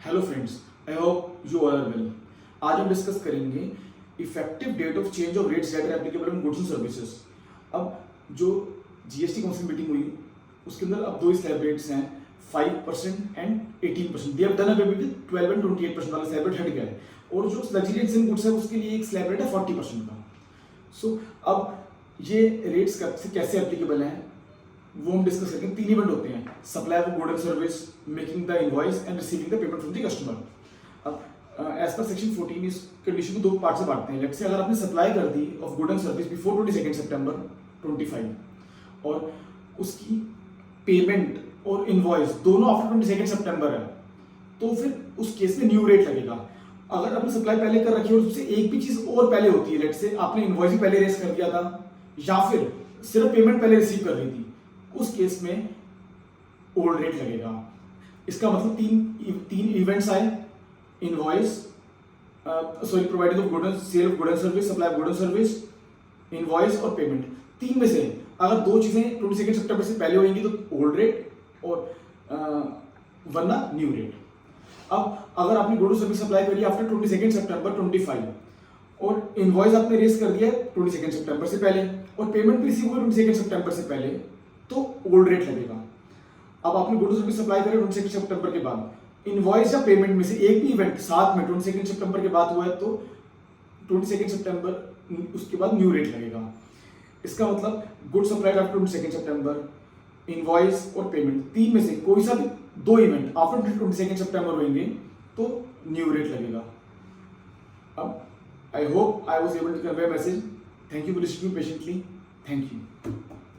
Hello friends, I hope you all are well. आज हम discuss करेंगे effective date of change of rates that are applicable in goods and services. अब जो GST council meeting हुई उसके अंदर अब दो स्लैब रेट्स हैं, 5% and 18%। They have done away with 12 and 28% वाला स्लैब रेट हट गया है, और जो लग्जरियस इन गुड्स है उसके लिए एक स्लैब रेट है 40% का। सो अब ये रेट्स कैसे एप्लीकेबल हैं वो हम डिस्कस करेंगे। तीन इवेंट होते हैं: supply of good and service, making the invoice and receiving the payment from the customer. अब एज पर सेक्शन 14 इस कंडीशन को दो पार्ट से बांटते हैं। लेट्स से अगर आपने सप्लाई कर दी of good and service before 22 सितंबर 25 और उसकी पेमेंट और इनवॉइस दोनों आफ्टर 22 सितंबर है, तो फिर उस केस में न्यू रेट लगेगा। अगर आपने सप्लाई पहले कर रखी है और उससे एक भी चीज और पहले होती है, लेट्स से आपने इनवॉइस भी पहले रेस कर दिया था या फिर सिर्फ पेमेंट पहले रिसीव कर रही थी, उस केस में ओल्ड रेट लगेगा। इसका मतलब तीन इवेंट्स आए: invoice, providing of good and sale of good and service, supply of good and service, invoice और पेमेंट। तीन में से अगर दो चीजें 22 सितंबर से पहले होंगी तो ओल्ड रेट और वरना न्यू रेट। अब अगर आपने गुड सर्विस सप्लाई करी आफ्टर 22 सितंबर 25 और इनवॉइस आपने रेस कर दिया 22 सितंबर से पहले और पेमेंट भी रिसीव हुई 22 सितंबर से पहले, तो ओल्ड रेट लगेगा। अब आपने गुड सर्विस सप्लाई करे 22 सितंबर के बाद, इनवॉइस या पेमेंट में से एक भी इवेंट साथ में 22 सितंबर के बाद हुआ है तो 22 सितंबर उसके बाद न्यू रेट लगेगा। इसका मतलब गुड सप्लाई आफ्टर 22 सितंबर, इनवॉइस और पेमेंट, तीन में से कोई सा भी दो इवेंट आफ्टर 22 सितंबर होंगे तो न्यू रेट लगेगा। अब I hope I was able to convey message. Thank you for listening patiently. Thank you.